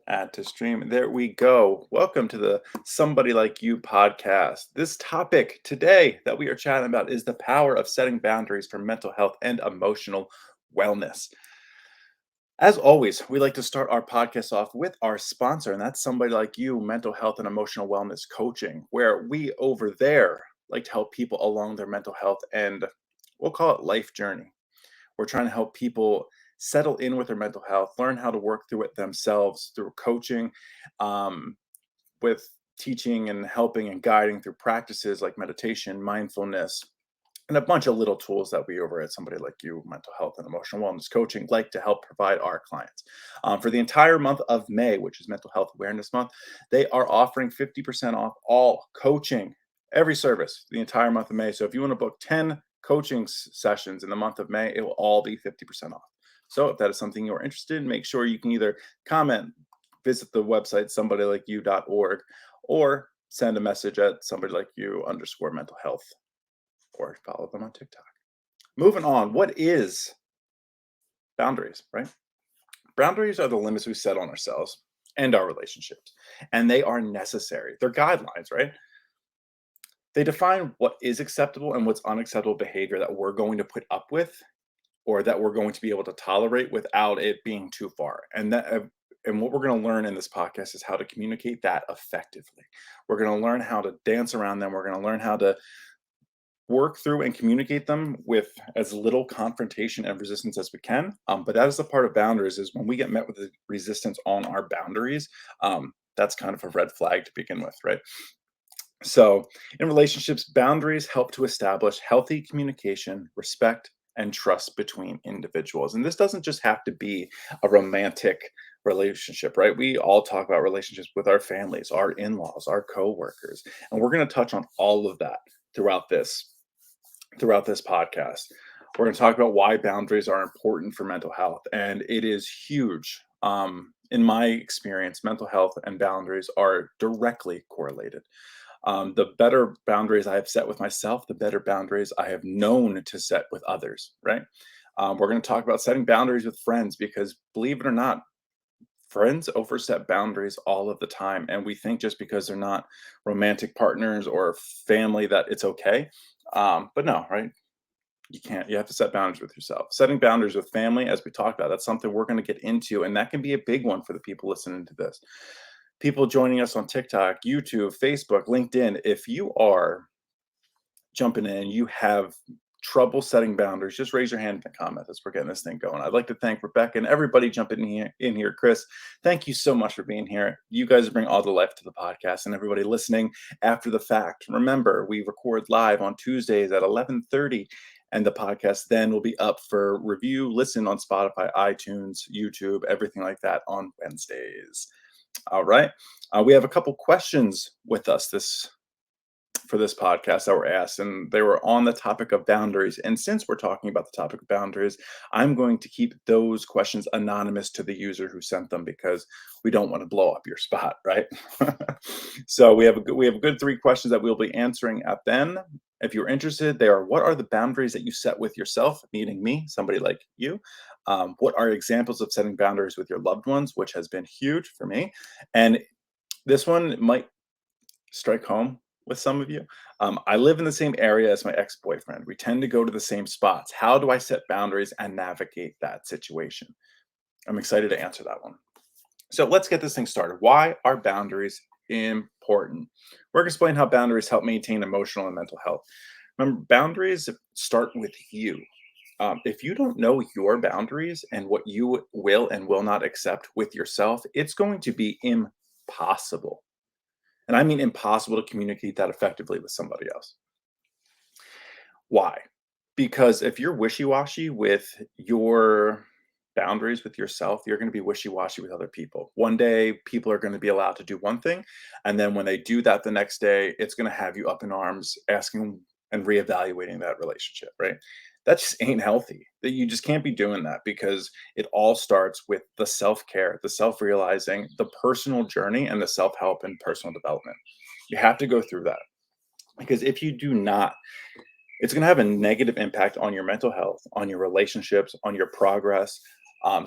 Add to stream. There we go. Welcome to the Somebody Like You podcast. This topic today that we are chatting about is the power of setting boundaries for mental health and emotional wellness. As always, we like to start our podcast off with our sponsor, and that's Somebody Like You Mental Health and Emotional Wellness Coaching, where we over there like to help people along their mental health and we'll call it life journey. We're trying to help people settle in with their mental health, learn how to work through it themselves through coaching, um, with teaching and helping and guiding through practices like meditation, mindfulness, and a bunch of little tools that we over at Somebody Like You Mental Health and Emotional Wellness Coaching like to help provide our clients. For the entire month of May, which is Mental Health Awareness Month, they are offering 50% off all coaching, every service, the entire month of May. So if you want to book 10 coaching sessions in the month of May, it will all be 50% off. So if that is something you're interested in, make sure you can either comment, visit the website somebodylikeyu.org, or send a message at somebodylikeyu_mental health, or follow them on TikTok. Moving on, what is boundaries, right? Boundaries are the limits we set on ourselves and our relationships, and they are necessary. They're guidelines, right? They define what is acceptable and what's unacceptable behavior that we're going to put up with or that we're going to be able to tolerate without it being too far. And what we're going to learn in this podcast is how to communicate that effectively. We're going to learn how to dance around them. We're going to learn how to work through and communicate them with as little confrontation and resistance as we can. But that is the part of boundaries is when we get met with the resistance on our boundaries, that's kind of a red flag to begin with, right? So in relationships, boundaries help to establish healthy communication, respect, and trust between individuals. And this doesn't just have to be a romantic relationship, right? We all talk about relationships with our families, our in-laws, our coworkers, and we're going to touch on all of that throughout this podcast. We're going to talk about why boundaries are important for mental health, and it is huge. In my experience, mental health and boundaries are directly correlated. The better boundaries I have set with myself, the better boundaries I have known to set with others, right? We're going to talk about setting boundaries with friends because, believe it or not, friends overstep boundaries all of the time. And we think just because they're not romantic partners or family that it's okay. But no, right? You can't. You have to set boundaries with yourself. Setting boundaries with family, as we talked about, that's something we're going to get into. And that can be a big one for the people listening to this. People joining us on TikTok, YouTube, Facebook, LinkedIn. If you are jumping in and you have trouble setting boundaries, just raise your hand in the comments as we're getting this thing going. I'd like to thank Rebecca and everybody jumping in here. Chris, thank you so much for being here. You guys bring all the life to the podcast, and everybody listening after the fact. Remember, we record live on Tuesdays at 11:30. And the podcast then will be up for review, listen on Spotify, iTunes, YouTube, everything like that on Wednesdays. All right. We have a couple questions with us for this podcast that were asked, and they were on the topic of boundaries. And since we're talking about the topic of boundaries, I'm going to keep those questions anonymous to the user who sent them because we don't want to blow up your spot, right? So we have a good three questions that we'll be answering at then. If you're interested, they are: what are the boundaries that you set with yourself, meaning me, somebody like you? What are examples of setting boundaries with your loved ones, which has been huge for me? And this one might strike home with some of you. I live in the same area as my ex-boyfriend. We tend to go to the same spots. How do I set boundaries and navigate that situation? I'm excited to answer that one. So let's get this thing started. Why are boundaries important? We're going to explain how boundaries help maintain emotional and mental health. Remember, boundaries start with you. If you don't know your boundaries and what you will and will not accept with yourself, it's going to be impossible. And I mean impossible to communicate that effectively with somebody else. Why? Because if you're wishy-washy with your boundaries with yourself, you're going to be wishy-washy with other people. One day, people are going to be allowed to do one thing. And then when they do that the next day, it's going to have you up in arms asking and reevaluating that relationship, right? That just ain't healthy. That you just can't be doing that because it all starts with the self-care, the self-realizing, the personal journey, and the self-help and personal development. You have to go through that because if you do not, it's going to have a negative impact on your mental health, on your relationships, on your progress.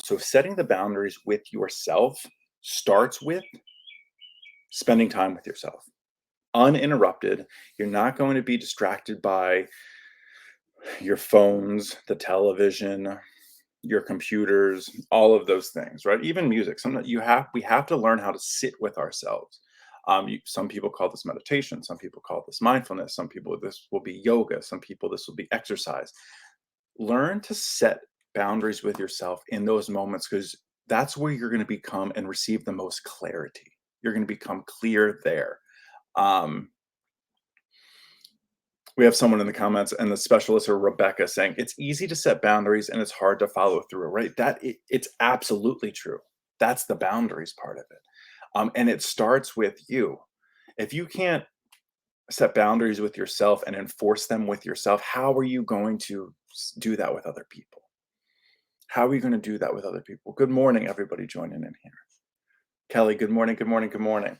So setting the boundaries with yourself starts with spending time with yourself. Uninterrupted. You're not going to be distracted by your phones, the television, your computers, all of those things, right? Even music. We have to learn how to sit with ourselves. Some people call this meditation. Some people call this mindfulness. Some people this will be yoga. Some people this will be exercise. Learn to set boundaries with yourself in those moments because that's where you're going to become and receive the most clarity. You're going to become clear there. Um, we have someone in the comments, and the specialist or Rebecca saying it's easy to set boundaries and it's hard to follow through, right? It's absolutely true. That's the boundaries part of it. And it starts with you. If you can't set boundaries with yourself and enforce them with yourself, how are you going to do that with other people? How are you going to do that with other people? Good morning, everybody joining in here. Kelly, good morning, good morning, good morning.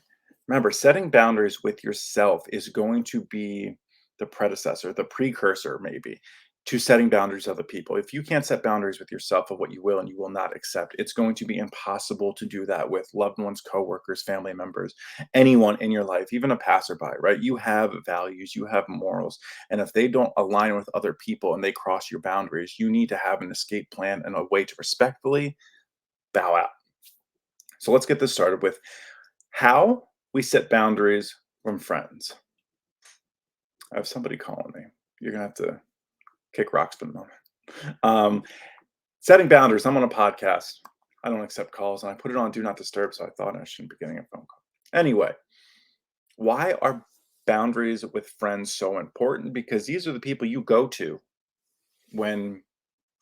Remember, setting boundaries with yourself is going to be the predecessor, the precursor, maybe, to setting boundaries with other people. If you can't set boundaries with yourself of what you will and you will not accept, it's going to be impossible to do that with loved ones, coworkers, family members, anyone in your life, even a passerby, right? You have values, you have morals. And if they don't align with other people and they cross your boundaries, you need to have an escape plan and a way to respectfully bow out. So let's get this started with how we set boundaries from friends. I have somebody calling me. You're gonna have to kick rocks for the moment. Um, Setting boundaries. I'm on a podcast. I don't accept calls, and I put it on do not disturb. So I thought I shouldn't be getting a phone call. Anyway, why are boundaries with friends so important? Because these are the people you go to when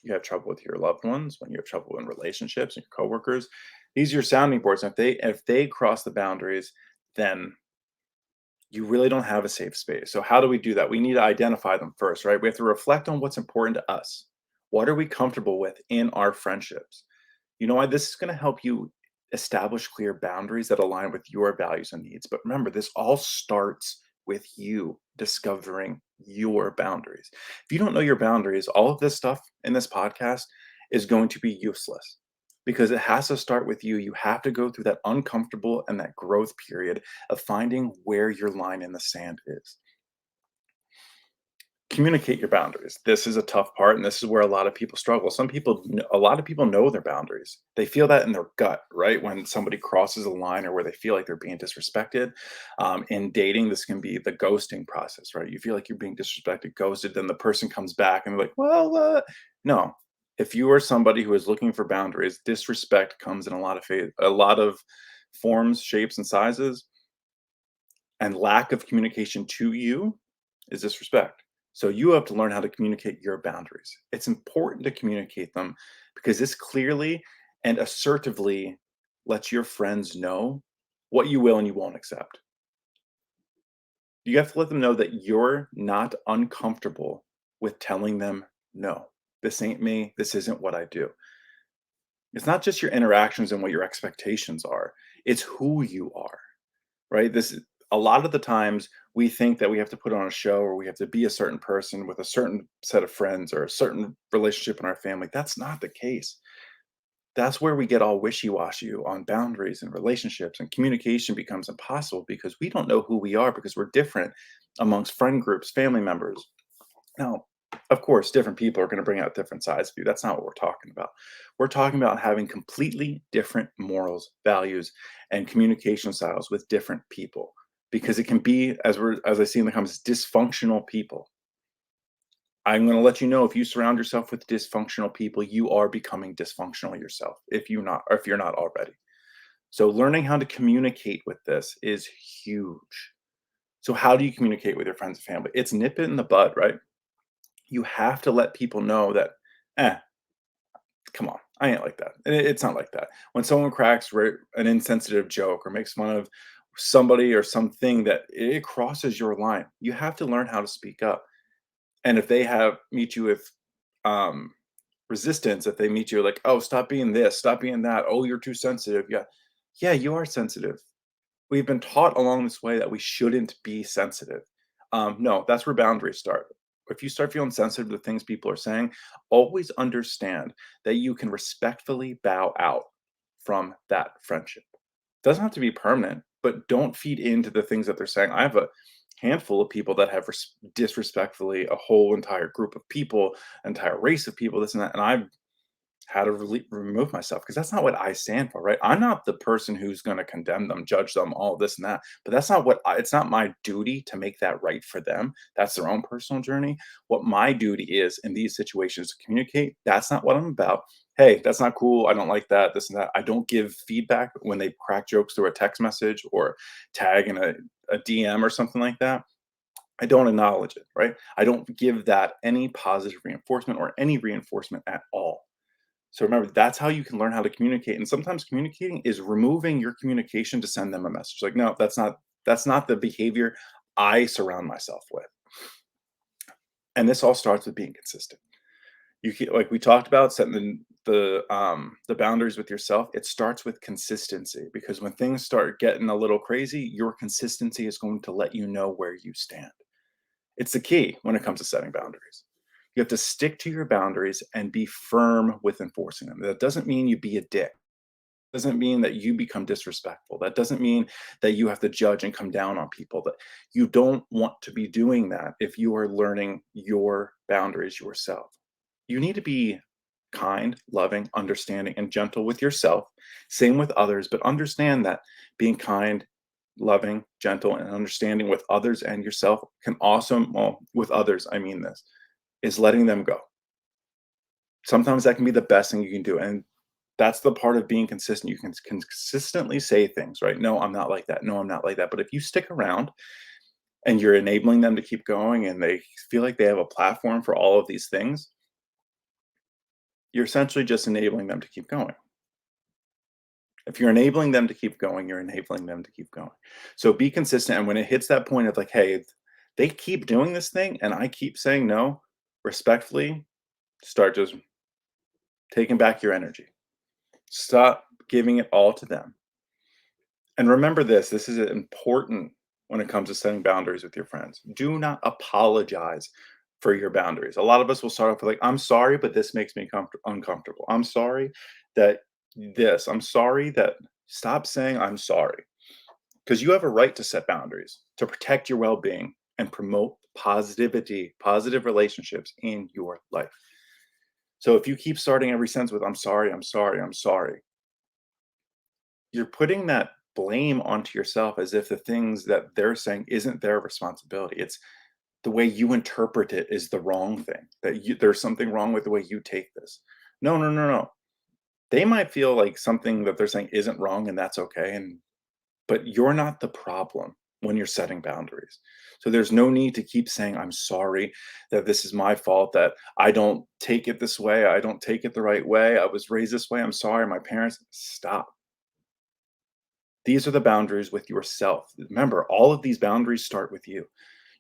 you have trouble with your loved ones, when you have trouble in relationships and your coworkers. These are your sounding boards. And if they cross the boundaries, then you really don't have a safe space. So how do we do that? We need to identify them first, right? We have to reflect on what's important to us. What are we comfortable with in our friendships? You know why? This is going to help you establish clear boundaries that align with your values and needs. But remember, this all starts with you discovering your boundaries. If you don't know your boundaries, all of this stuff in this podcast is going to be useless because it has to start with you. You have to go through that uncomfortable and that growth period of finding where your line in the sand is. Communicate your boundaries. This is a tough part, and this is where a lot of people struggle. A lot of people know their boundaries. They feel that in their gut, right? When somebody crosses a line or where they feel like they're being disrespected. In dating, this can be the ghosting process, right? You feel like you're being disrespected, ghosted, then the person comes back and they're like, well, no. If you are somebody who is looking for boundaries, disrespect comes in a lot of forms, shapes, and sizes, and lack of communication to you is disrespect. So you have to learn how to communicate your boundaries. It's important to communicate them because this clearly and assertively lets your friends know what you will and you won't accept. You have to let them know that you're not uncomfortable with telling them, no, this ain't me. This isn't what I do. It's not just your interactions and what your expectations are, it's who you are. Right? A lot of the times we think that we have to put on a show or we have to be a certain person with a certain set of friends or a certain relationship in our family. That's not the case. That's where we get all wishy-washy on boundaries and relationships, and communication becomes impossible because we don't know who we are because we're different amongst friend groups, family members. Now, of course, different people are going to bring out different sides of you. That's not what we're talking about. We're talking about having completely different morals, values, and communication styles with different people because it can be, as I see in the comments, dysfunctional people. I'm going to let you know if you surround yourself with dysfunctional people, you are becoming dysfunctional yourself if you're not already. So learning how to communicate with this is huge. So how do you communicate with your friends and family? It's nip it in the bud, right? You have to let people know that, eh, come on, I ain't like that. And it's not like that. When someone cracks an insensitive joke or makes fun of somebody or something that it crosses your line, you have to learn how to speak up. And if they meet you with um, resistance, if they meet you like, oh, stop being this, stop being that, oh, you're too sensitive. Yeah, yeah, you are sensitive. We've been taught along this way that we shouldn't be sensitive. No, that's where boundaries start. If you start feeling sensitive to things people are saying, always understand that you can respectfully bow out from that friendship. Doesn't have to be permanent, but don't feed into the things that they're saying. I have a handful of people that have disrespectfully a whole entire group of people, entire race of people, this and that, and I've how to remove myself because that's not what I stand for, right? I'm not the person who's going to condemn them, judge them, all this and that. But that's not it's not my duty to make that right for them. That's their own personal journey. What my duty is in these situations to communicate, that's not what I'm about. Hey, that's not cool. I don't like that, this and that. I don't give feedback when they crack jokes through a text message or tag in a DM or something like that. I don't acknowledge it, right? I don't give that any positive reinforcement or any reinforcement at all. So remember, that's how you can learn how to communicate. And sometimes communicating is removing your communication to send them a message. Like, no, that's not the behavior I surround myself with. And this all starts with being consistent. Like we talked about, setting the boundaries with yourself. It starts with consistency because when things start getting a little crazy, your consistency is going to let you know where you stand. It's the key when it comes to setting boundaries. You have to stick to your boundaries and be firm with enforcing them. That doesn't mean you be a dick. Doesn't mean that you become disrespectful. That doesn't mean that you have to judge and come down on people. That you don't want to be doing that if you are learning your boundaries yourself. You need to be kind, loving, understanding, and gentle with yourself. Same with others, but understand that being kind, loving, gentle, and understanding with others and yourself can also, well, with others, I mean this, is letting them go. Sometimes that can be the best thing you can do. And that's the part of being consistent. You can consistently say things, right? No, I'm not like that. No, I'm not like that. But if you stick around and you're enabling them to keep going and they feel like they have a platform for all of these things, you're essentially just enabling them to keep going. If you're enabling them to keep going, you're enabling them to keep going. So be consistent. And when it hits that point of like, hey, they keep doing this thing and I keep saying no, respectfully, start just taking back your energy. Stop giving it all to them. And remember this is important when it comes to setting boundaries with your friends. Do not apologize for your boundaries. A lot of us will start off with like, I'm sorry, but this makes me uncomfortable. I'm sorry that I'm sorry that, stop saying I'm sorry. Because you have a right to set boundaries to protect your well being and promote positivity, positive relationships in your life. So if you keep starting every sentence with, I'm sorry, I'm sorry, I'm sorry, you're putting that blame onto yourself as if the things that they're saying isn't their responsibility. It's the way you interpret it is the wrong thing. There's something wrong with the way you take this. No, no, no, no. They might feel like something that they're saying isn't wrong, and that's okay. But you're not the problem when you're setting boundaries. So there's no need to keep saying, I'm sorry that this is my fault, that I don't take it this way. I don't take it the right way. I was raised this way. I'm sorry. My parents, stop. These are the boundaries with yourself. Remember, all of these boundaries start with you.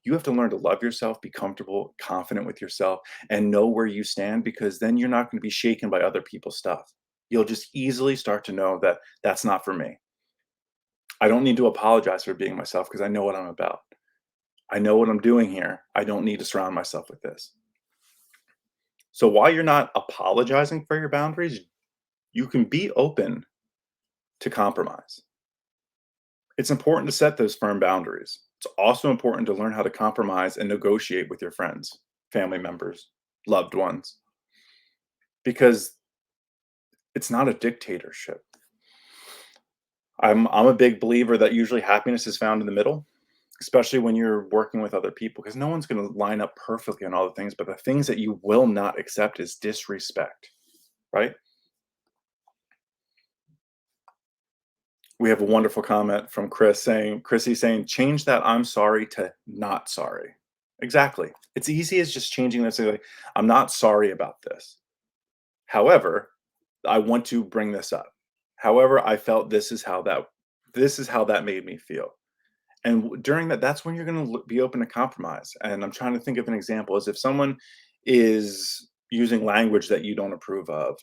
You have to learn to love yourself, be comfortable, confident with yourself, and know where you stand because then you're not going to be shaken by other people's stuff. You'll just easily start to know that that's not for me. I don't need to apologize for being myself because I know what I'm about. I know what I'm doing here. I don't need to surround myself with this. So while you're not apologizing for your boundaries, you can be open to compromise. It's important to set those firm boundaries. It's also important to learn how to compromise and negotiate with your friends, family members, loved ones, because it's not a dictatorship. I'm a big believer that usually happiness is found in the middle, especially when you're working with other people, because no one's going to line up perfectly on all the things, but the things that you will not accept is disrespect, right? We have a wonderful comment from Chrissy saying, change that I'm sorry to not sorry. Exactly. It's easy as just changing this. Like, I'm not sorry about this. However, I want to bring this up. However, I felt this is how that made me feel. And during that, that's when you're going to be open to compromise. And I'm trying to think of an example is if someone is using language that you don't approve of,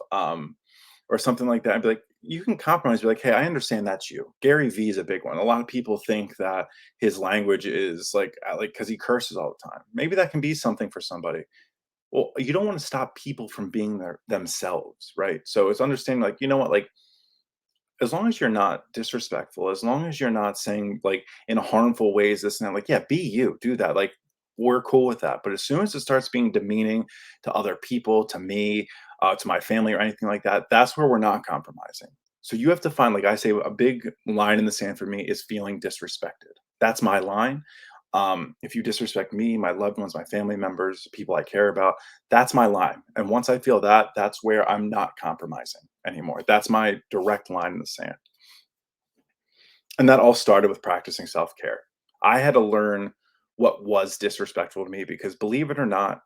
or something like that, I'd be like, you can compromise. Be like, hey, I understand that's you. Gary V is a big one. A lot of people think that his language is like because he curses all the time. Maybe that can be something for somebody. Well, you don't want to stop people from being themselves, right? So it's understanding, like, you know what, like as long as you're not disrespectful, as long as you're not saying like in harmful ways, this and that, like, yeah, be you, do that. Like, we're cool with that. But as soon as it starts being demeaning to other people, to me, to my family, or anything like that, that's where we're not compromising. So you have to find, like I say, a big line in the sand for me is feeling disrespected. That's my line. If you disrespect me, my loved ones, my family members, people I care about, that's my line. And once I feel that, that's where I'm not compromising anymore. That's my direct line in the sand. And that all started with practicing self care. I had to learn what was disrespectful to me because, believe it or not,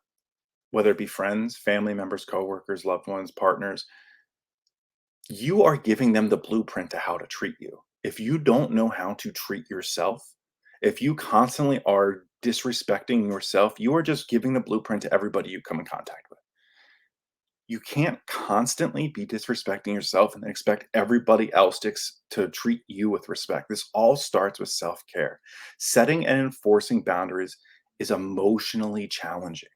whether it be friends, family members, coworkers, loved ones, partners, you are giving them the blueprint to how to treat you. If you don't know how to treat yourself, if you constantly are disrespecting yourself, you are just giving the blueprint to everybody you come in contact with. You can't constantly be disrespecting yourself and then expect everybody else to treat you with respect. This all starts with self care. Setting and enforcing boundaries is emotionally challenging.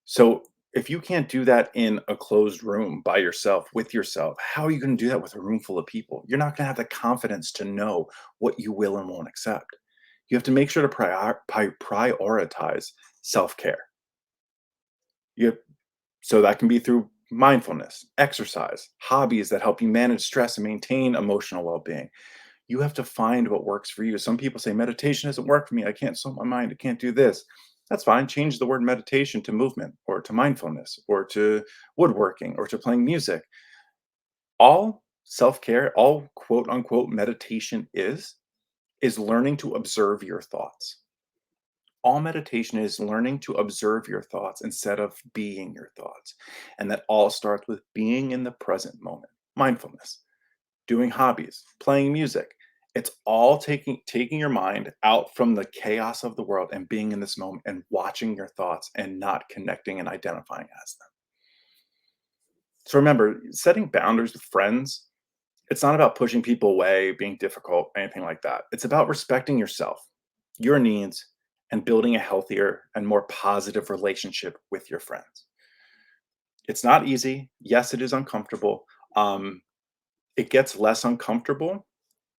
So, if you can't do that in a closed room by yourself, with yourself, how are you going to do that with a room full of people? You're not going to have the confidence to know what you will and won't accept. You have to make sure to prioritize self care. You So that can be through mindfulness, exercise, hobbies that help you manage stress and maintain emotional well being. You have to find what works for you. Some people say meditation doesn't work for me. I can't slow my mind. I can't do this. That's fine. Change the word meditation to movement or to mindfulness or to woodworking or to playing music. All self care, all quote unquote meditation is learning to observe your thoughts. All meditation is learning to observe your thoughts instead of being your thoughts. And that all starts with being in the present moment. Mindfulness, doing hobbies, playing music. It's all taking your mind out from the chaos of the world and being in this moment and watching your thoughts and not connecting and identifying as them. So remember, setting boundaries with friends, it's not about pushing people away, being difficult, anything like that. It's about respecting yourself, your needs, and building a healthier and more positive relationship with your friends. It's not easy. Yes, it is uncomfortable. Um, it gets less uncomfortable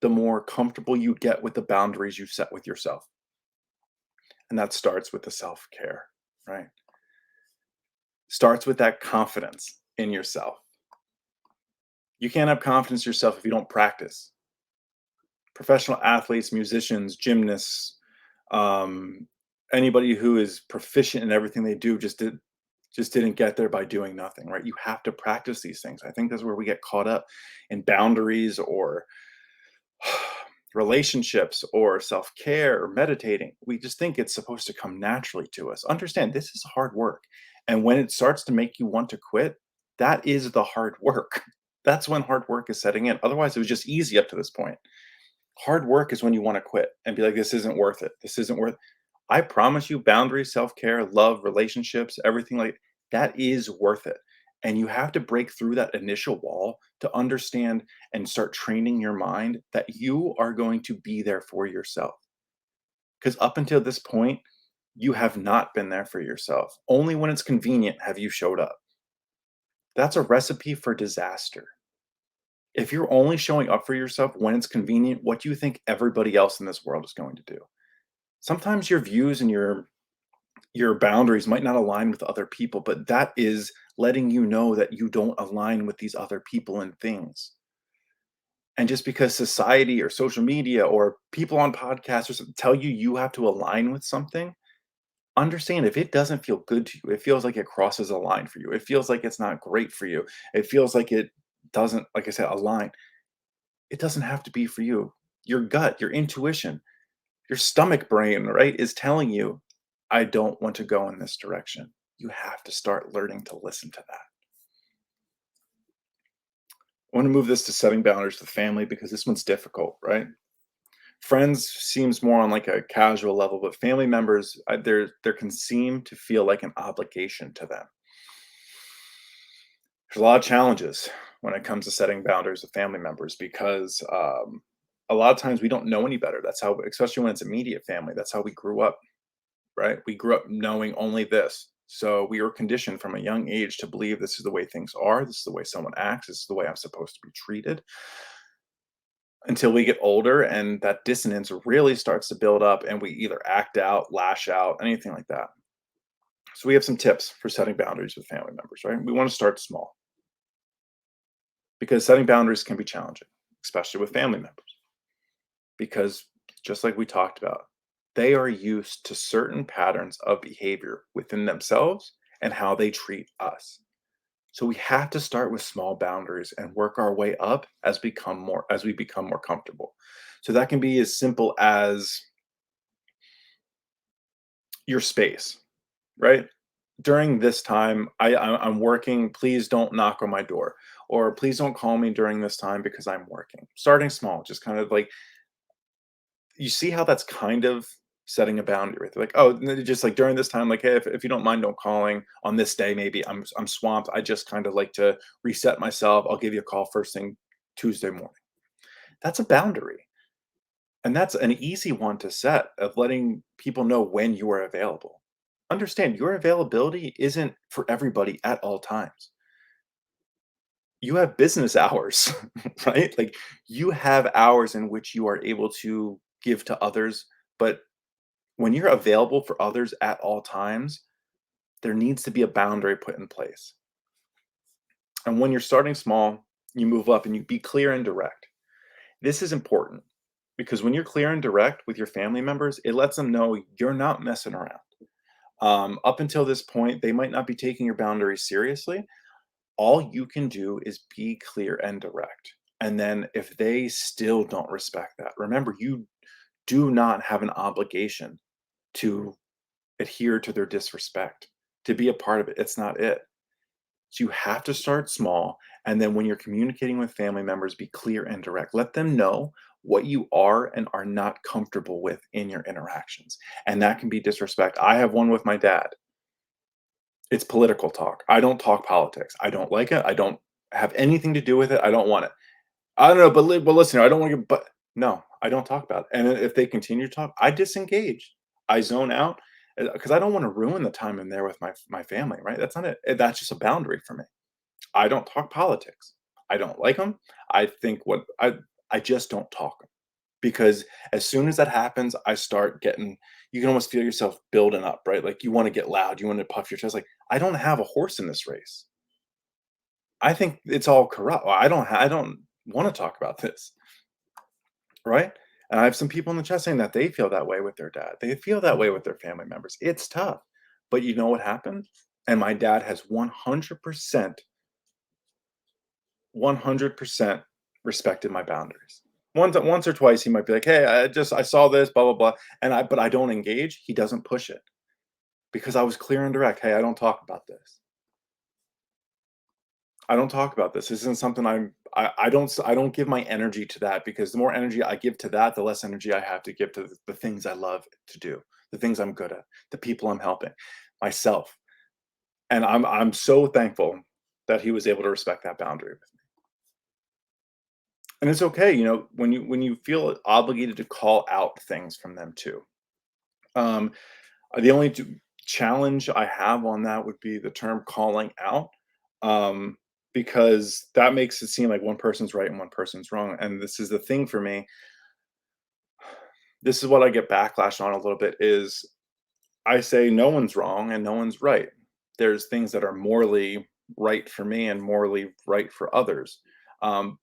the more comfortable you get with the boundaries you set with yourself. And that starts with the self care, right? Starts with that confidence in yourself. You can't have confidence in yourself if you don't practice. Professional athletes, musicians, gymnasts, um, anybody who is proficient in everything they do just didn't get there by doing nothing, right? You have to practice these things. I think that's where we get caught up in boundaries or relationships or self-care or meditating. We just think it's supposed to come naturally to us. Understand, this is hard work. And when it starts to make you want to quit, that is the hard work. That's when hard work is setting in. Otherwise, it was just easy up to this point. Hard work is when you want to quit and be like, this isn't worth it. This isn't worth. I promise you, boundaries, self-care, love, relationships, everything like that is worth it. And you have to break through that initial wall to understand and start training your mind that you are going to be there for yourself. Because up until this point, you have not been there for yourself. Only when it's convenient have you showed up. That's a recipe for disaster. If you're only showing up for yourself when it's convenient, what do you think everybody else in this world is going to do? Sometimes your views and your boundaries might not align with other people, but that is letting you know that you don't align with these other people and things. And just because society or social media or people on podcasts or something tell you you have to align with something, understand if it doesn't feel good to you, it feels like it crosses a line for you. It feels like it's not great for you. It feels like it doesn't, like I said, align. It doesn't have to be for you. Your gut, your intuition, your stomach brain, right, is telling you, I don't want to go in this direction. You have to start learning to listen to that. I want to move this to setting boundaries with family because this one's difficult, right? Friends seems more on like a casual level, but family members, there can seem to feel like an obligation to them. There's a lot of challenges when it comes to setting boundaries with family members because a lot of times we don't know any better. That's how, especially when it's immediate family, that's how we grew up, right? We grew up knowing only this. So we were conditioned from a young age to believe this is the way things are. This is the way someone acts. This is the way I'm supposed to be treated. until we get older and that dissonance really starts to build up and we either act out, lash out, anything like that. So we have some tips for setting boundaries with family members, right? We want to start small because setting boundaries can be challenging, especially with family members, because just like we talked about, they are used to certain patterns of behavior within themselves and how they treat us. So we have to start with small boundaries and work our way up as we become more comfortable. So that can be as simple as your space, right? During this time, I'm working. Please don't knock on my door, or please don't call me during this time because I'm working. Starting small, just kind of like you see how that's kind of setting a boundary, right? They're like, oh, just like during this time, like, hey, if you don't mind, don't calling on this day. Maybe I'm swamped. I just kind of like to reset myself. I'll give you a call first thing Tuesday morning. That's a boundary, and that's an easy one to set of letting people know when you are available. Understand your availability isn't for everybody at all times. You have business hours, right? Like you have hours in which you are able to give to others, but when you're available for others at all times, there needs to be a boundary put in place. And when you're starting small, you move up and you be clear and direct. This is important because when you're clear and direct with your family members, it lets them know you're not messing around. Up until this point, they might not be taking your boundaries seriously. All you can do is be clear and direct. And then if they still don't respect that, remember, you do not have an obligation to adhere to their disrespect, to be a part of it. It's not it. So you have to start small. And then when you're communicating with family members, be clear and direct. Let them know what you are and are not comfortable with in your interactions. And that can be disrespect. I have one with my dad. It's political talk. I don't talk politics. I don't like it. I don't have anything to do with it. I don't want it. I don't know, but listen, I don't want to get, but no, I don't talk about it. And if they continue to talk, I disengage. I zone out because I don't want to ruin the time I'm there with my family, right? That's not it. That's just a boundary for me. I don't talk politics. I don't like them. I think what I just don't talk 'em. Because as soon as that happens, I start getting you can almost feel yourself building up, right? Like you want to get loud, you want to puff your chest. Like, I don't have a horse in this race. I think it's all corrupt. I don't want to talk about this, right? And I have some people in the chat saying that they feel that way with their dad. They feel that way with their family members. It's tough. But you know what happened? And my dad has 100% respected my boundaries. Once or twice, he might be like, "Hey, I saw this, blah blah blah," but I don't engage. He doesn't push it because I was clear and direct. Hey, I don't talk about this. I don't talk about this. This isn't something I don't give my energy to that because the more energy I give to that, the less energy I have to give to the things I love to do, the things I'm good at, the people I'm helping, myself. And I'm so thankful that he was able to respect that boundary. And it's okay, when you feel obligated to call out things from them too. Um, the only challenge I have on that would be the term calling out, um, because that makes it seem like one person's right and one person's wrong. And this is the thing for me. This is what I get backlash on a little bit is I say no one's wrong and no one's right. There's things that are morally right for me and morally right for others.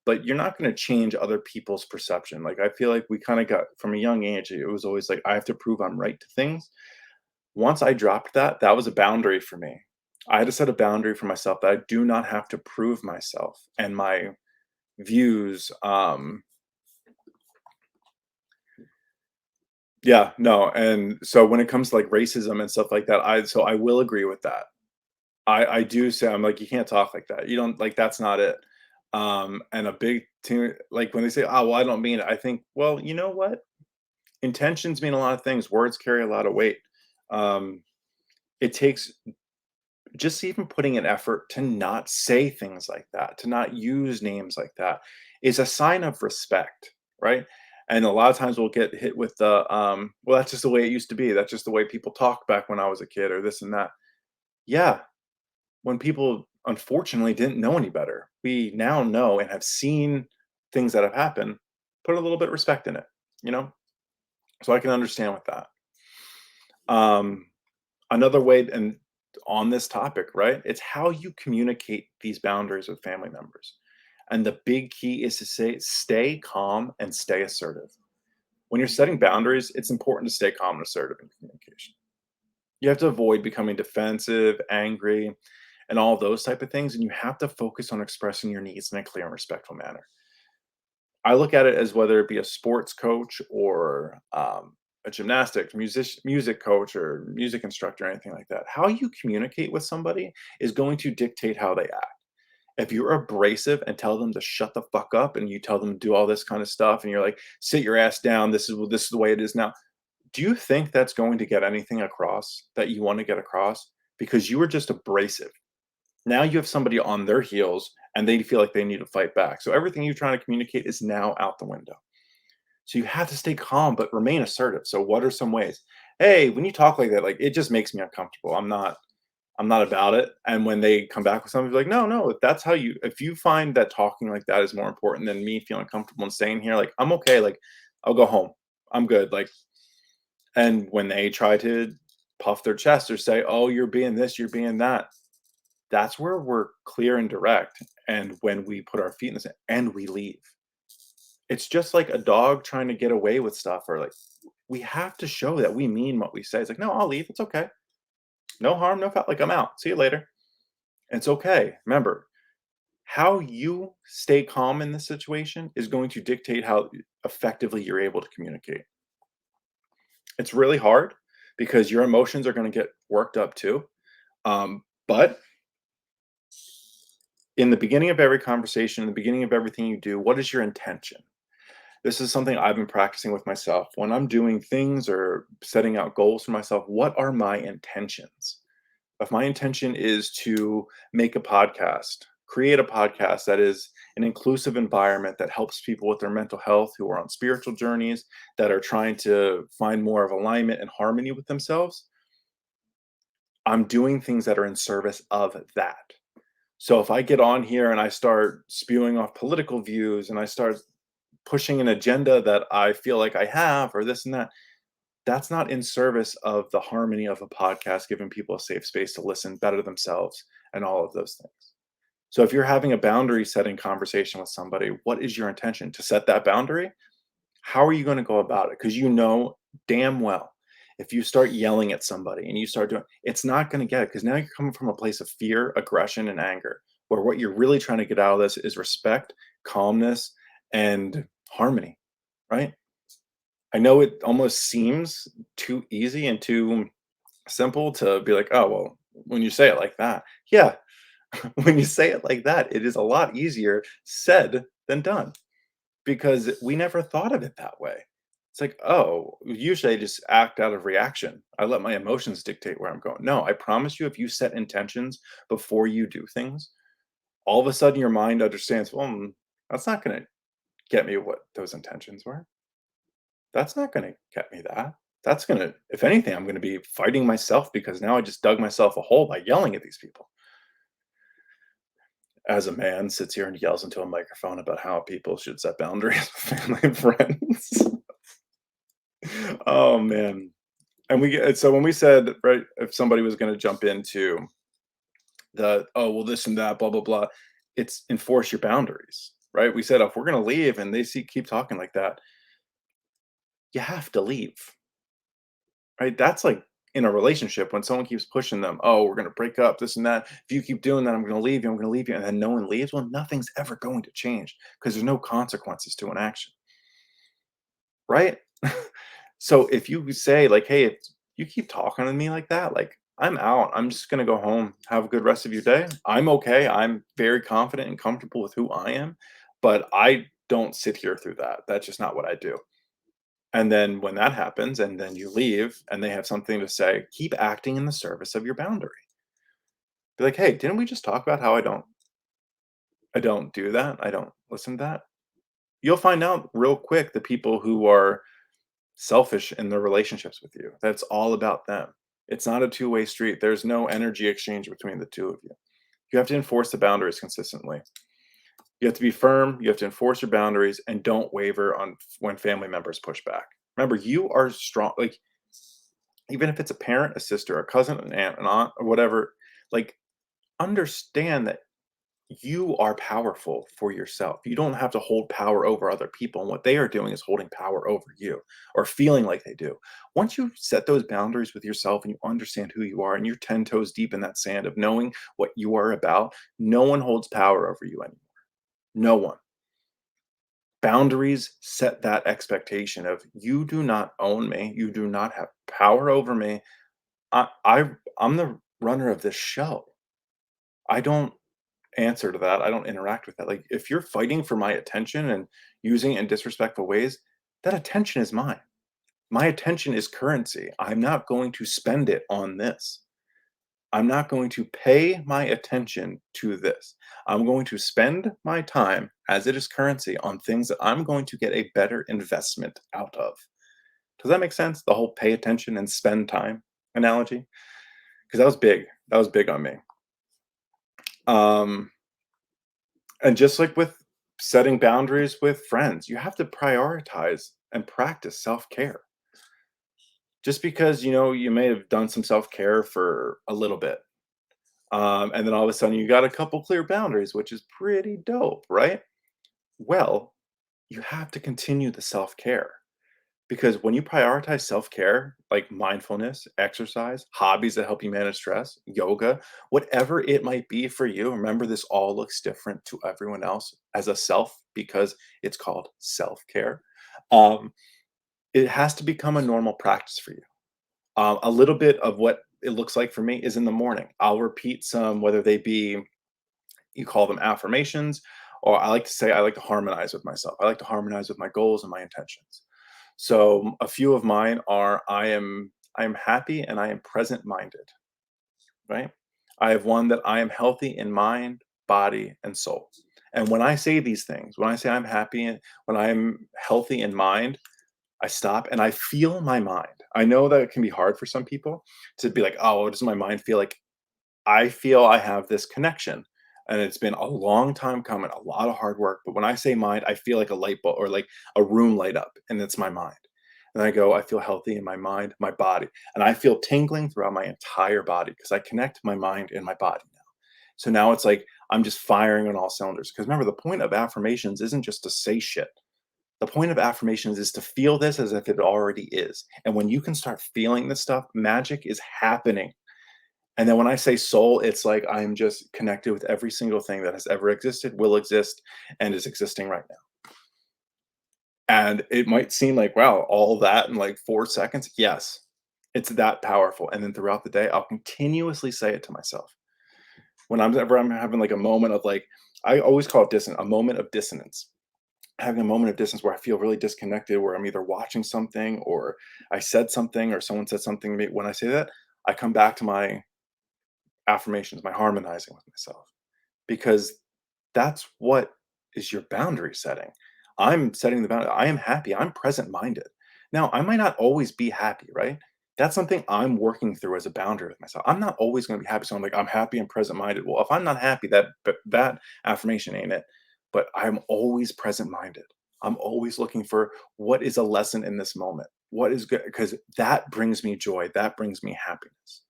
But you're not going to change other people's perception. Like I feel like we kind of got from a young age, it was always like I have to prove I'm right to things. Once I dropped that, that was a boundary for me. I had to set a boundary for myself that I do not have to prove myself and my views. Yeah, no, and so when it comes to like racism and stuff like that, I will agree with that. I do say I'm like, "You can't talk like that. You don't like, that's not it." And a big thing like, when they say, "Oh, well, I don't mean it," I think, "Well, you know what? Intentions mean a lot of things. Words carry a lot of weight." Um, it takes just even putting an effort to not say things like that, to not use names like that is a sign of respect, right? And a lot of times we'll get hit with well, that's just the way it used to be. That's just the way people talked back when I was a kid or this and that. Yeah, when people unfortunately didn't know any better. We now know and have seen things that have happened. Put a little bit of respect in it, you know? So I can understand with that. Um, Another way, and on this topic, right? It's how you communicate these boundaries with family members. And the big key is to say, stay calm and stay assertive. When you're setting boundaries, it's important to stay calm and assertive in communication. You have to avoid becoming defensive, angry, and all those type of things. And you have to focus on expressing your needs in a clear and respectful manner. I look at it as whether it be a sports coach or a gymnastics, music coach, or music instructor, or anything like that. How you communicate with somebody is going to dictate how they act. If you're abrasive and tell them to shut the fuck up, and you tell them to do all this kind of stuff, and you're like, sit your ass down. This is the way it is now. Do you think that's going to get anything across that you want to get across? Because you were just abrasive. Now you have somebody on their heels and they feel like they need to fight back. So everything you're trying to communicate is now out the window. So you have to stay calm but remain assertive. So what are some ways? Hey, when you talk like that, like it just makes me uncomfortable. I'm not about it. And when they come back with something, like, no, no, if you find that talking like that is more important than me feeling comfortable and staying here, like I'm okay. Like I'll go home. I'm good. Like, and when they try to puff their chest or say, oh, you're being this, you're being that, that's where we're clear and direct, and when we put our feet in the sand and we leave. It's just like a dog trying to get away with stuff, or like we have to show that we mean what we say. It's like, "No, I'll leave. It's okay. No harm, no foul. Like, I'm out. See you later." It's okay. Remember, how you stay calm in this situation is going to dictate how effectively you're able to communicate. It's really hard because your emotions are gonna get worked up too, but in the beginning of every conversation, in the beginning of everything you do, what is your intention? This is something I've been practicing with myself. When I'm doing things or setting out goals for myself, what are my intentions? If my intention is to make a podcast, create a podcast that is an inclusive environment that helps people with their mental health who are on spiritual journeys, that are trying to find more of alignment and harmony with themselves, I'm doing things that are in service of that. So if I get on here and I start spewing off political views and I start pushing an agenda that I feel like I have, or this and that, that's not in service of the harmony of a podcast, giving people a safe space to listen, better themselves, and all of those things. So if you're having a boundary setting conversation with somebody, what is your intention? To set that boundary? How are you going to go about it? Because you know damn well if you start yelling at somebody and you start doing, it's not going to get it, because now you're coming from a place of fear, aggression, and anger, where what you're really trying to get out of this is respect, calmness, and harmony, right? I know it almost seems too easy and too simple to be like, oh, well, when you say it like that, yeah, when you say it like that, it is a lot easier said than done, because we never thought of it that way. It's like, oh, usually I just act out of reaction. I let my emotions dictate where I'm going. No, I promise you, if you set intentions before you do things, all of a sudden your mind understands, well, that's not going to get me what those intentions were. That's not going to get me that. That's going to, if anything, I'm going to be fighting myself, because now I just dug myself a hole by yelling at these people. As a man sits here and yells into a microphone about how people should set boundaries with family and friends. Oh man. And so when we said, right, if somebody was going to jump into the, oh, well, this and that, blah, blah, blah, it's enforce your boundaries, right? We said, if we're going to leave and they keep talking like that, you have to leave, right? That's like in a relationship when someone keeps pushing them, oh, we're going to break up, this and that. If you keep doing that, I'm going to leave you, I'm going to leave you. And then no one leaves. Well, nothing's ever going to change, because there's no consequences to an action, right? So if you say, like, hey, if you keep talking to me like that, like, I'm out. I'm just going to go home. Have a good rest of your day. I'm okay. I'm very confident and comfortable with who I am, but I don't sit here through that. That's just not what I do. And then when that happens and then you leave and they have something to say, keep acting in the service of your boundary. Be like, "Hey, didn't we just talk about how I don't do that. I don't listen to that?" You'll find out real quick the people who are selfish in their relationships with you. That's all about them. It's not a two-way street. There's no energy exchange between the two of you. You have to enforce the boundaries consistently. You have to be firm, you have to enforce your boundaries, and don't waver on when family members push back. Remember, you are strong. Like, even if it's a parent, a sister, a cousin, an aunt, an aunt, or whatever, like, understand that you are powerful for yourself. You don't have to hold power over other people. And what they are doing is holding power over you or feeling like they do. Once you set those boundaries with yourself and you understand who you are and you're 10 toes deep in that sand of knowing what you are about, no one holds power over you anymore. No one. Boundaries set that expectation of you do not own me. You do not have power over me. I, I I'm the runner of this show. I don't answer to that. I don't interact with that. Like, if you're fighting for my attention and using it in disrespectful ways, that attention is mine. My attention is currency. I'm not going to spend it on this. I'm not going to pay my attention to this. I'm going to spend my time as it is currency on things that I'm going to get a better investment out of. Does that make sense? The whole pay attention and spend time analogy? Because that was big. That was big on me. Um, And just like with setting boundaries with friends, you have to prioritize and practice self-care. Just because, you may have done some self-care for a little bit, and then all of a sudden you got a couple clear boundaries, which is pretty dope, right? Well, you have to continue the self-care. Because when you prioritize self-care, like mindfulness, exercise, hobbies that help you manage stress, yoga, whatever it might be for you, remember this all looks different to everyone else as a self because it's called self-care. Um, it has to become a normal practice for you. A little bit of what it looks like for me is in the morning. I'll repeat some, whether they be you call them affirmations, or I like to say I like to harmonize with myself. I like to harmonize with my goals and my intentions. So a few of mine are I am happy and I am present minded, right? I have one that I am healthy in mind, body, and soul. And when I say these things, when I say I'm happy and when I'm healthy in mind, I stop and I feel my mind. I know that it can be hard for some people to be like, oh, what does my mind feel like? I feel I have this connection, and it's been a long time coming, a lot of hard work, but when I say mind, I feel like a light bulb or like a room light up, and it's my mind. And I go, I feel healthy in my mind, my body, and I feel tingling throughout my entire body because I connect my mind and my body now. So now it's like I'm just firing on all cylinders. Because remember, the point of affirmations isn't just to say shit. The point of affirmations is to feel this as if it already is. And when you can start feeling this stuff, magic is happening. And then when I say soul, it's like I'm just connected with every single thing that has ever existed, will exist, and is existing right now. And it might seem like, wow, all that in like 4 seconds. Yes, it's that powerful. And then throughout the day, I'll continuously say it to myself. Whenever I'm having like a moment of like, I always call it a moment of dissonance. Having a moment of distance where I feel really disconnected, where I'm either watching something or I said something or someone said something to me. When I say that, I come back to my affirmations, my harmonizing with myself, because that's what is your boundary setting. I'm setting the boundary. I am happy. I'm present minded. Now, I might not always be happy, right? That's something I'm working through as a boundary with myself. I'm not always going to be happy. So I'm like, I'm happy and present minded. Well, if I'm not happy, that affirmation ain't it. But I'm always present minded. I'm always looking for what is a lesson in this moment. What is good? Because that brings me joy. That brings me happiness.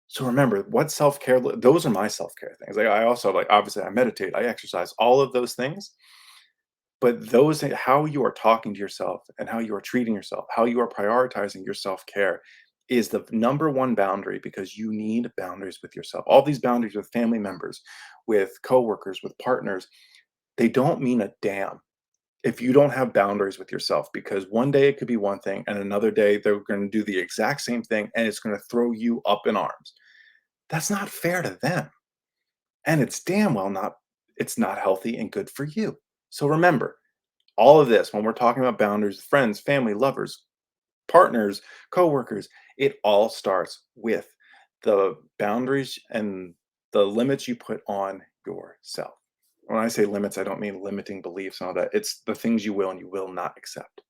So remember, what self-care those are my self-care things. Like, I also, like, obviously, I meditate, I exercise, all of those things, but how you are talking to yourself and how you are treating yourself, how you are prioritizing your self-care is the number one boundary because you need boundaries with yourself. All these boundaries with family members, with coworkers, with partners, they don't mean a damn if you don't have boundaries with yourself because one day it could be one thing and another day they're gonna do the exact same thing and it's gonna throw you up in arms. That's not fair to them, and it's damn well not it's not healthy and good for you. So remember, all of this when we're talking about boundaries with friends, family, lovers, partners, coworkers, it all starts with the boundaries and the limits you put on yourself. When I say limits, I don't mean limiting beliefs and all that. It's the things you will and you will not accept.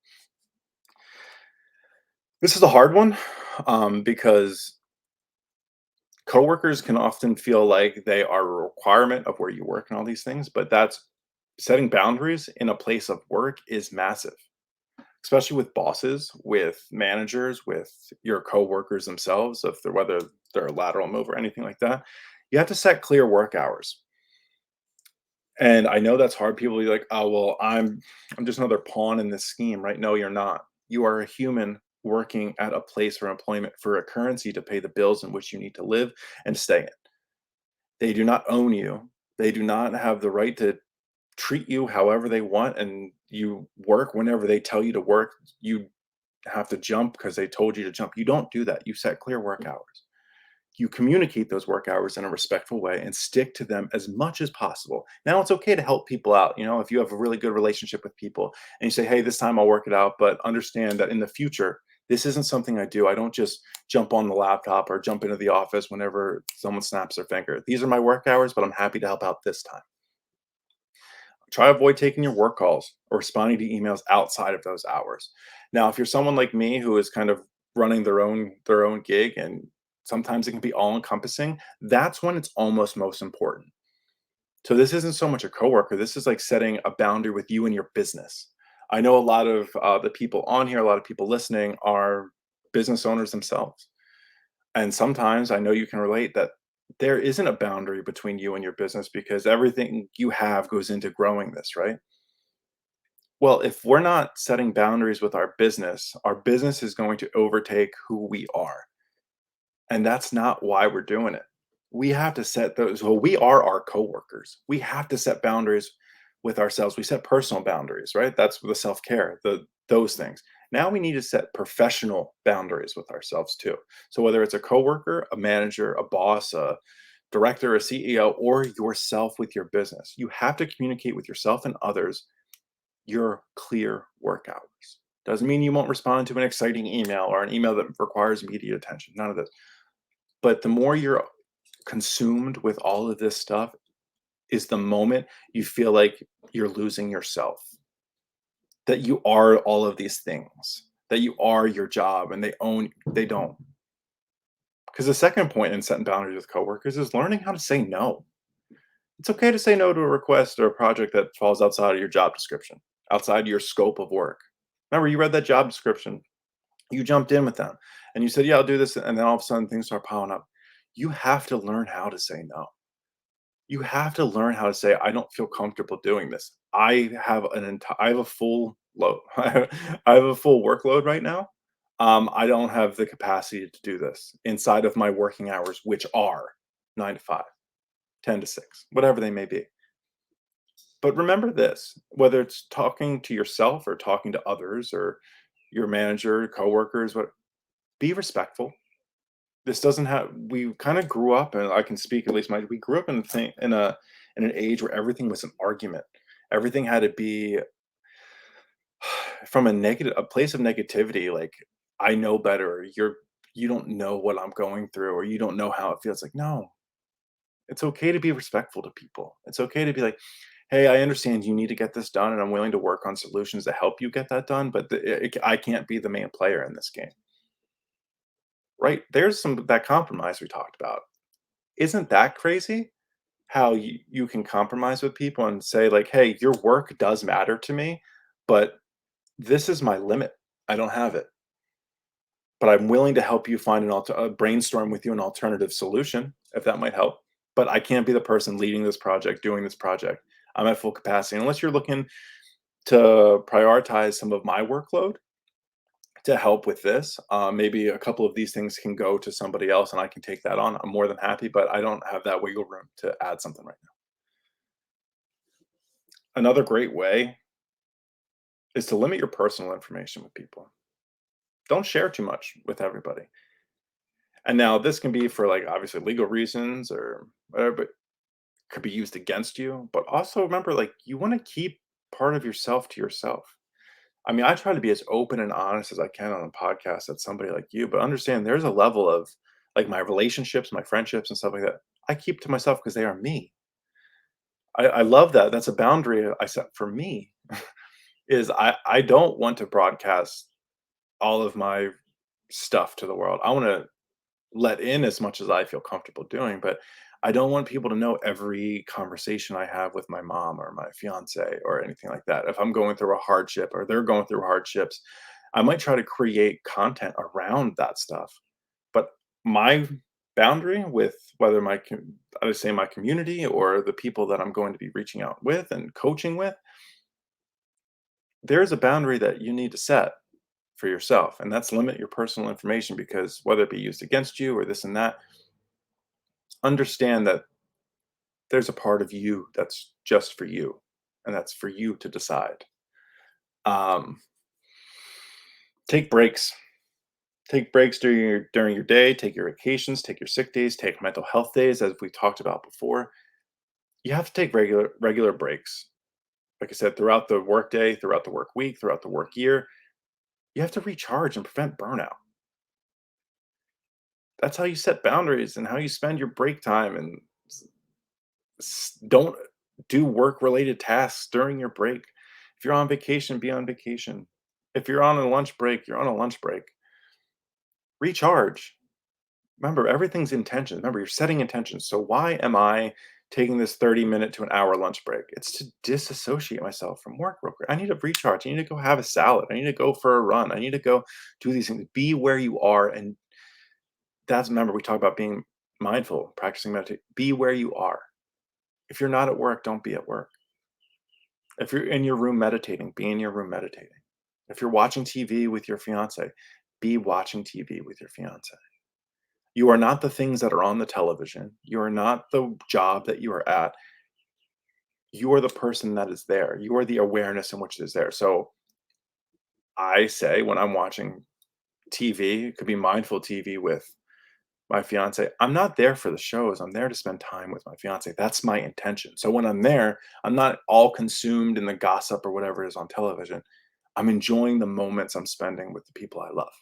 This is a hard one, because coworkers can often feel like they are a requirement of where you work and all these things, but that's Setting boundaries in a place of work is massive, especially with bosses, with managers, with your coworkers themselves, if they're whether they're a lateral move or anything like that. You have to set clear work hours. And I know that's hard. People be like, "Oh, well, I'm just another pawn in this scheme," right? No, you're not. You are a human working at a place for employment for a currency to pay the bills in which you need to live and stay in. They do not own you. They do not have the right to treat you however they want, and you work whenever they tell you to work. You have to jump because they told you to jump. You don't do that. You set clear work hours. You communicate those work hours in a respectful way and stick to them as much as possible. Now it's okay to help people out. If you have a really good relationship with people and you say, "Hey, this time I'll work it out, but understand that in the future, this isn't something I do. I don't just jump on the laptop or jump into the office whenever someone snaps their finger. These are my work hours, but I'm happy to help out this time." Try to avoid taking your work calls or responding to emails outside of those hours. Now, if you're someone like me who is kind of running their own gig, and sometimes it can be all encompassing, that's when it's almost most important. So this isn't so much a coworker. This is like setting a boundary with you and your business. I know a lot of the people on here, a lot of people listening are business owners themselves. And sometimes I know you can relate that there isn't a boundary between you and your business because everything you have goes into growing this, right? Well, if we're not setting boundaries with our business is going to overtake who we are. And that's not why we're doing it. We have to set those, well, we are our coworkers. We have to set boundaries with ourselves. We set personal boundaries, right? That's the self-care, those things. Now we need to set professional boundaries with ourselves too. So whether it's a coworker, a manager, a boss, a director, a CEO, or yourself with your business, you have to communicate with yourself and others your clear work hours. Doesn't mean you won't respond to an exciting email or an email that requires immediate attention. None of this. But the more you're consumed with all of this stuff is the moment you feel like you're losing yourself, that you are all of these things, that you are your job and they don't. Because the second point in setting boundaries with coworkers is learning how to say no. It's okay to say no to a request or a project that falls outside of your job description, outside your scope of work. Remember, you read that job description, you jumped in with them, and you said, "Yeah, I'll do this." And then all of a sudden, things start piling up. You have to learn how to say no. You have to learn how to say, "I don't feel comfortable doing this. I have a full load. I have a full workload right now. I don't have the capacity to do this inside of my working hours, which are 9 to 5, 10 to 6, whatever they may be." But remember this, whether it's talking to yourself or talking to others or your manager, coworkers, what be respectful. This doesn't have we kind of grew up, and I can speak at least my we grew up in a thing in an age where everything was an argument. Everything had to be from a place of negativity, like I know better, you don't know what I'm going through or you don't know how it feels. Like, no, it's okay to be respectful to people. It's okay to be like, "Hey, I understand you need to get this done, and I'm willing to work on solutions to help you get that done, but I can't be the main player in this game." Right? There's some that compromise we talked about. Isn't that crazy? How you can compromise with people and say like, "Hey, your work does matter to me, but this is my limit. I don't have it. But I'm willing to help you find brainstorm with you an alternative solution if that might help. But I can't be the person leading this project, doing this project. I'm at full capacity. Unless you're looking to prioritize some of my workload to help with this, maybe a couple of these things can go to somebody else and I can take that on. I'm more than happy, but I don't have that wiggle room to add something right now. Another great way is to limit your personal information with people. Don't share too much with everybody. And now this can be for like obviously legal reasons or whatever, but could be used against you. But also remember, like you want to keep part of yourself to yourself. I mean, I try to be as open and honest as I can on a podcast at somebody like you, but understand there's a level of like my relationships, my friendships, and stuff like that. I keep to myself because they are me. I love that. That's a boundary I set for me. Is I don't want to broadcast all of my stuff to the world. I want to let in as much as I feel comfortable doing, but I don't want people to know every conversation I have with my mom or my fiance or anything like that. If I'm going through a hardship or they're going through hardships, I might try to create content around that stuff. But my boundary with whether I would say my community or the people that I'm going to be reaching out with and coaching with, there's a boundary that you need to set for yourself, and that's limit your personal information because whether it be used against you or this and that, understand that there's a part of you that's just for you, and that's for you to decide. Um, take breaks. Take breaks during your day. Take your vacations. Take your sick days. Take mental health days, as we talked about before. You have to take regular breaks. Like I said, throughout the workday, throughout the work week, throughout the work year, you have to recharge and prevent burnout. That's how you set boundaries and how you spend your break time. And don't do work related tasks during your break. If you're on vacation, be on vacation. If you're on a lunch break, you're on a lunch break. Recharge. Remember, everything's intention. Remember, you're setting intentions. So why am I taking this 30-minute to an hour lunch break? It's to disassociate myself from work real quick. I need to recharge. I need to go have a salad. I need to go for a run. I need to go do these things. Be where you are. And that's, remember, we talk about being mindful, practicing meditation. Be where you are. If you're not at work, don't be at work. If you're in your room meditating, be in your room meditating. If you're watching TV with your fiance, be watching TV with your fiance. You are not the things that are on the television. You are not the job that you are at. You are the person that is there. You are the awareness in which is there. So I say when I'm watching TV, it could be mindful TV with my fiance, I'm not there for the shows. I'm there to spend time with my fiance. That's my intention. So when I'm there, I'm not all consumed in the gossip or whatever is on television. I'm enjoying the moments I'm spending with the people I love.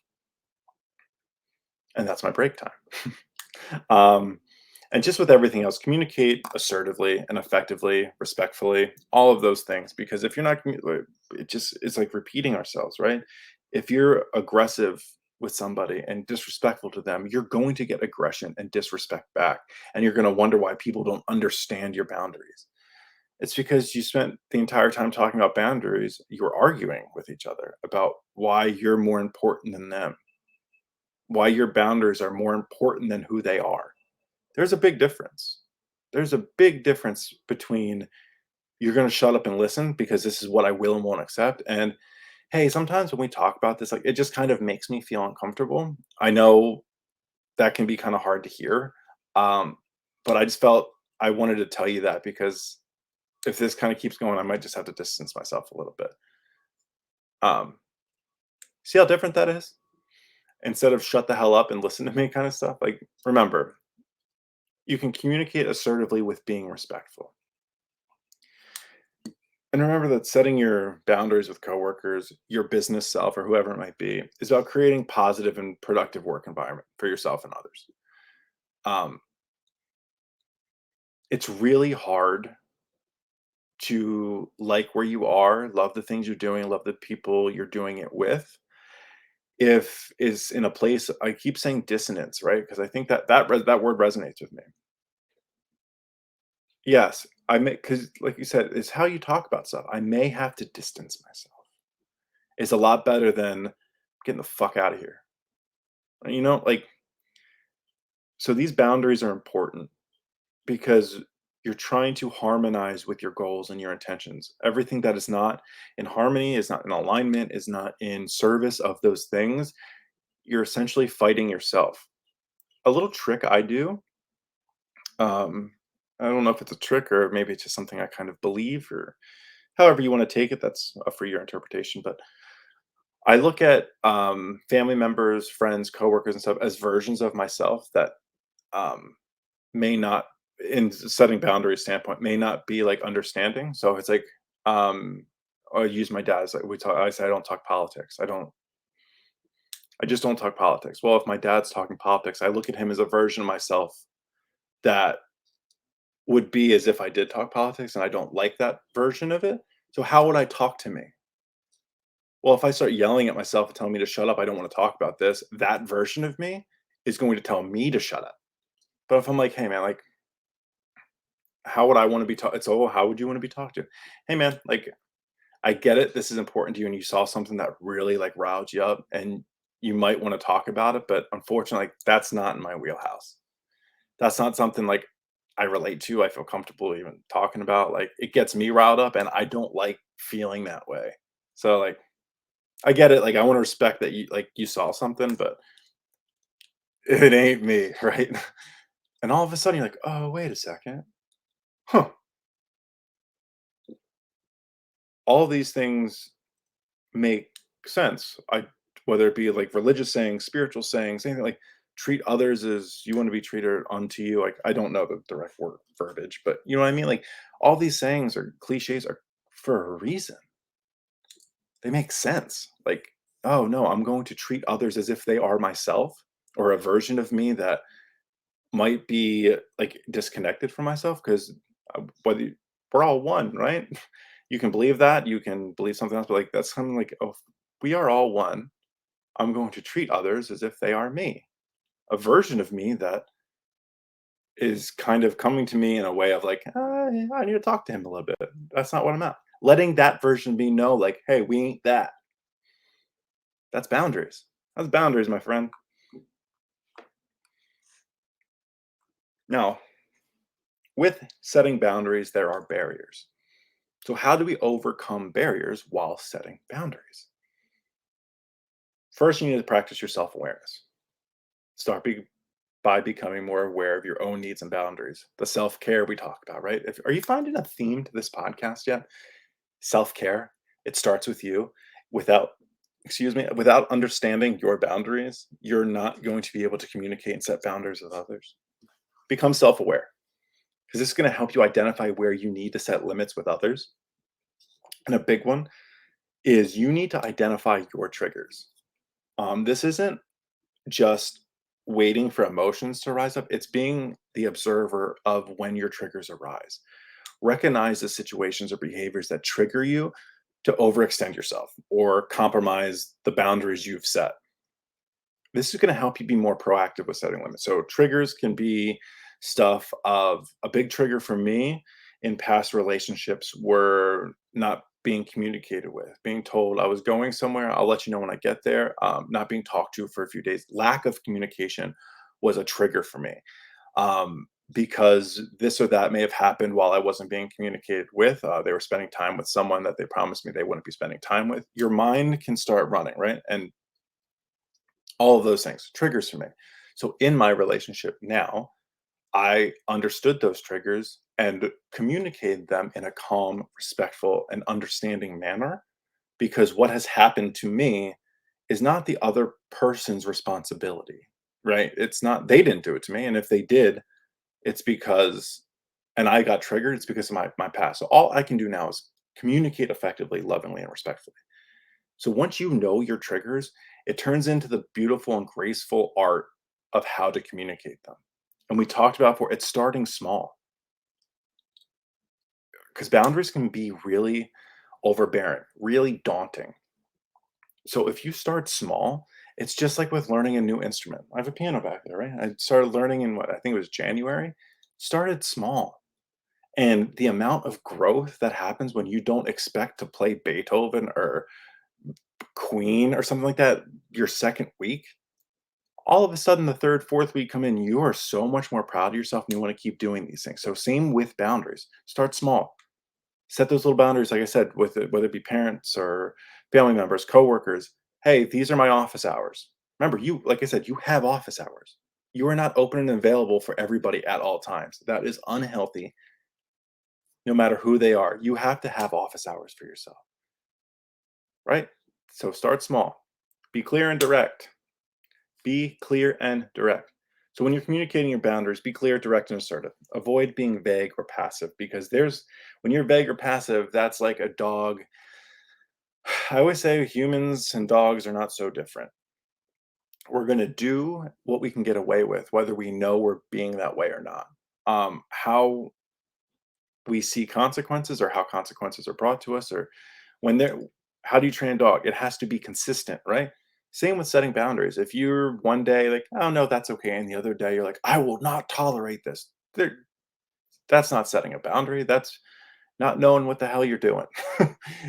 And that's my break time. um, and just with everything else, communicate assertively and effectively, respectfully, all of those things. Because if you're not, it's like repeating ourselves, right? If you're aggressive with somebody and disrespectful to them, you're going to get aggression and disrespect back. And you're going to wonder why people don't understand your boundaries. It's because you spent the entire time talking about boundaries, you were arguing with each other about why you're more important than them, why your boundaries are more important than who they are. There's a big difference. There's a big difference between you're going to shut up and listen because this is what I will and won't accept. And hey, sometimes when we talk about this, like it just kind of makes me feel uncomfortable. I know that can be kind of hard to hear. Um, but I just felt I wanted to tell you that because if this kind of keeps going, I might just have to distance myself a little bit. Um, see how different that is? Instead of shut the hell up and listen to me kind of stuff. Like, remember, you can communicate assertively with being respectful. And remember that setting your boundaries with coworkers, your business self, or whoever it might be, is about creating positive and productive work environment for yourself and others. Um, it's really hard to like where you are, love the things you're doing, love the people you're doing it with. If is in a place, I keep saying dissonance, right? Because I think that word resonates with me. Yes, I may because like you said, it's how you talk about stuff. I may have to distance myself. It's a lot better than getting the fuck out of here. Like, so these boundaries are important because you're trying to harmonize with your goals and your intentions. Everything that is not in harmony, is not in alignment, is not in service of those things, you're essentially fighting yourself. A little trick I do, um, I don't know if it's a trick or maybe it's just something I kind of believe or however you want to take it, that's for your interpretation. But I look at family members, friends, coworkers, and stuff as versions of myself that um, may not, in setting boundaries standpoint, may not be like understanding. So it's like, um, I use my dad as like we talk. I say I don't talk politics. I just don't talk politics. Well, if my dad's talking politics, I look at him as a version of myself that would be as if I did talk politics, and I don't like that version of it. So how would I talk to me? Well, if I start yelling at myself and telling me to shut up, I don't want to talk about this, that version of me is going to tell me to shut up. But if I'm like, hey man, like How would I want to be taught? It's, oh, how would you want to be talked to? Hey, man, like, I get it. This is important to you, and you saw something that really like riled you up, and you might want to talk about it. But unfortunately, like, that's not in my wheelhouse. That's not something like I relate to. I feel comfortable even talking about. Like, it gets me riled up, and I don't like feeling that way. So, like, I get it. Like, I want to respect that you saw something, but it ain't me, right? And all of a sudden, you're like, oh, wait a second, huh? All these things make sense. Whether it be like religious sayings, spiritual sayings, anything like treat others as you want to be treated unto you. Like, I don't know the direct word verbiage, but you know what I mean? Like, all these sayings or cliches are for a reason. They make sense. Like, oh no, I'm going to treat others as if they are myself or a version of me that might be like disconnected from myself because whether we're all one, right? You can believe that, you can believe something else, but like that's something like, oh, we are all one. I'm going to treat others as if they are me, a version of me that is kind of coming to me in a way of like, I need to talk to him a little bit. That's not what I'm at. Letting that version of me know, like, hey, we ain't that. That's boundaries. That's boundaries, my friend. Now, with setting boundaries, there are barriers. So, how do we overcome barriers while setting boundaries? First, you need to practice your self awareness. Start by becoming more aware of your own needs and boundaries. The self care we talk about, right? Are you finding a theme to this podcast yet? Self care. It starts with you. Without, excuse me, without understanding your boundaries, you're not going to be able to communicate and set boundaries with others. Become self aware because this is going to help you identify where you need to set limits with others. And a big one is you need to identify your triggers. This isn't just waiting for emotions to rise up, it's being the observer of when your triggers arise. Recognize the situations or behaviors that trigger you to overextend yourself or compromise the boundaries you've set. This is going to help you be more proactive with setting limits. So triggers can be stuff of a big trigger for me in past relationships were not being communicated with, being told I was going somewhere, I'll let you know when I get there, not being talked to for a few days. Lack of communication was a trigger for me because this or that may have happened while I wasn't being communicated with. They were spending time with someone that they promised me they wouldn't be spending time with. Your mind can start running, right? And all of those things, triggers for me. So in my relationship now, I understood those triggers and communicated them in a calm, respectful, and understanding manner because what has happened to me is not the other person's responsibility, right? It's not, they didn't do it to me. And if they did, it's because, and I got triggered, it's because of my past. So all I can do now is communicate effectively, lovingly, and respectfully. So once you know your triggers, it turns into the beautiful and graceful art of how to communicate them. And we talked about before, it's starting small because boundaries can be really overbearing, really daunting. So if you start small, it's just like with learning a new instrument. I have a piano back there, right? I started learning in what I think it was January. Started small. And the amount of growth that happens when you don't expect to play Beethoven or Queen or something like that your second week, all of a sudden the third, fourth week come in, you are so much more proud of yourself and you want to keep doing these things. So same with boundaries. Start small. Set those little boundaries, like I said, with it, whether it be parents or family members, coworkers. Hey, these are my office hours. Remember, you, like I said, you have office hours. You are not open and available for everybody at all times. That is unhealthy, no matter who they are. You have to have office hours for yourself, right? So start small. Be clear and direct. Be clear and direct. So when you're communicating your boundaries, be clear, direct, and assertive. Avoid being vague or passive because when you're vague or passive, that's like a dog. I always say humans and dogs are not so different. We're going to do what we can get away with, whether we know we're being that way or not. How we see consequences or how consequences are brought to us or when they're how do you train a dog? It has to be consistent, right? Same with setting boundaries. If you're one day like, oh no, that's okay, and the other day you're like, I will not tolerate this. There, That's not setting a boundary. That's not knowing what the hell you're doing.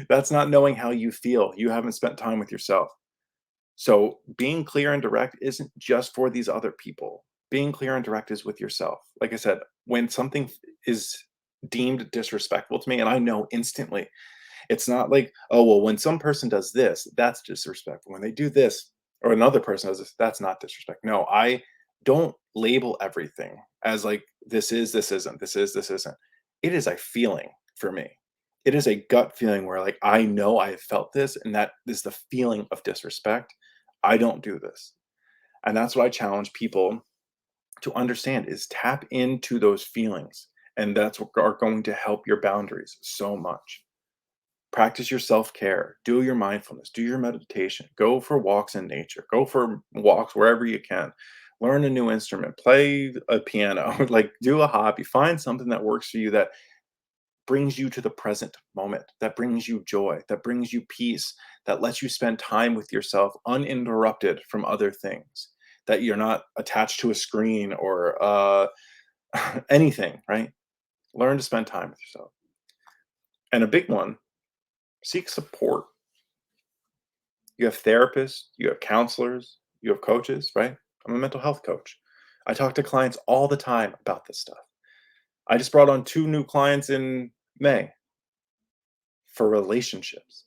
That's not knowing how you feel. You haven't spent time with yourself. So being clear and direct isn't just for these other people. Being clear and direct is with yourself. Like I said, when something is deemed disrespectful to me, and I know instantly, it's not like, oh, well, when some person does this, that's disrespectful. When they do this, or another person does this, that's not disrespect. No, I don't label everything as like, this isn't, this isn't. It is a feeling for me. It is a gut feeling where, like, I know I have felt this, and that is the feeling of disrespect. I don't do this. And that's what I challenge people to understand is tap into those feelings. And that's what are going to help your boundaries so much. Practice your self-care, do your mindfulness, do your meditation, go for walks in nature, go for walks wherever you can, learn a new instrument, play a piano, like do a hobby, find something that works for you that brings you to the present moment, that brings you joy, that brings you peace, that lets you spend time with yourself uninterrupted from other things, that you're not attached to a screen or anything, right? Learn to spend time with yourself. And a big one, seek support. You have therapists, you have counselors, you have coaches, right? I'm a mental health coach. I talk to clients all the time about this stuff. I just brought on 2 new clients in May for relationships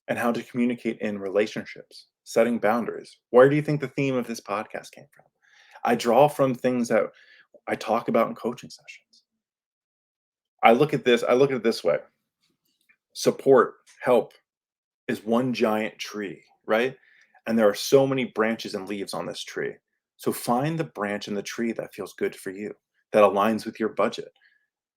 and how to communicate in relationships, setting boundaries. Where do you think the theme of this podcast came from? I draw from things that I talk about in coaching sessions. I look at it this way. Support, help, is one giant tree, right? And there are so many branches and leaves on this tree. So find the branch in the tree that feels good for you, that aligns with your budget.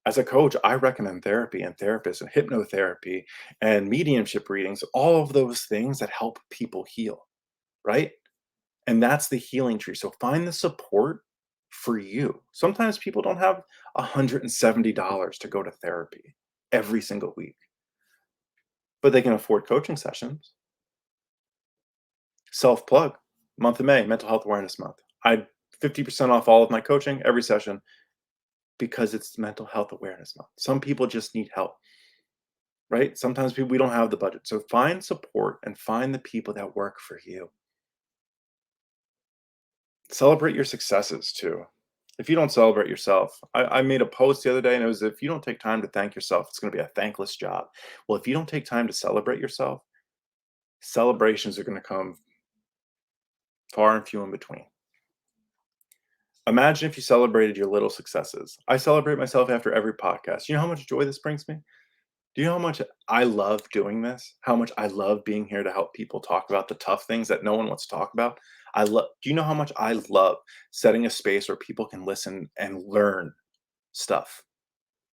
As a coach, I recommend therapy and therapists and hypnotherapy and mediumship readings, all of those things that help people heal, right? And that's the healing tree. So find the support for you. Sometimes people don't have $170 to go to therapy every single week, but they can afford coaching sessions. Self plug, month of May, Mental Health Awareness Month. I 50% off all of my coaching every session because it's Mental Health Awareness Month. Some people just need help, right? Sometimes people, we don't have the budget. So find support and find the people that work for you. Celebrate your successes too. If you don't celebrate yourself, I made a post the other day and it was, if you don't take time to thank yourself, it's going to be a thankless job. Well, if you don't take time to celebrate yourself, celebrations are going to come far and few in between. Imagine if you celebrated your little successes. I celebrate myself after every podcast. You know how much joy this brings me? Do you know how much I love doing this? How much I love being here to help people talk about the tough things that no one wants to talk about? I love Do you know how much I love setting a space where people can listen and learn stuff?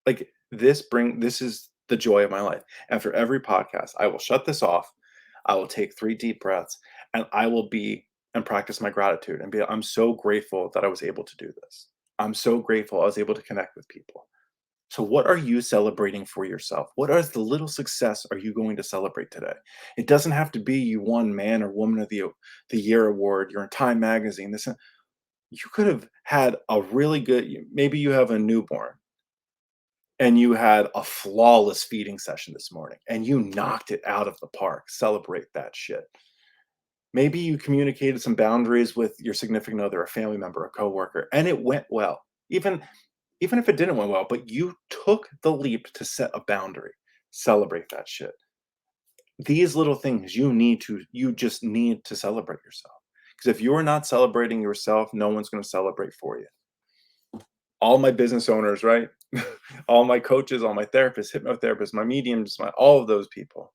Like this is the joy of my life. After every podcast, I will shut this off. I will take 3 deep breaths and I will be and practice my gratitude and be I'm so grateful that I was able to do this. I'm so grateful I was able to connect with people. So what are you celebrating for yourself? What is the little success are you going to celebrate today? It doesn't have to be you won man or woman of the year award, you're in Time magazine. This you could have had a really good maybe you have a newborn and you had a flawless feeding session this morning and you knocked it out of the park. Celebrate that shit. Maybe you communicated some boundaries with your significant other, a family member, a coworker, and it went well. Even if it didn't went well, but you took the leap to set a boundary. Celebrate that shit. These little things you just need to celebrate yourself. Because if you're not celebrating yourself, no one's going to celebrate for you. All my business owners, right? All my coaches, all my therapists, hypnotherapists, my mediums, all of those people.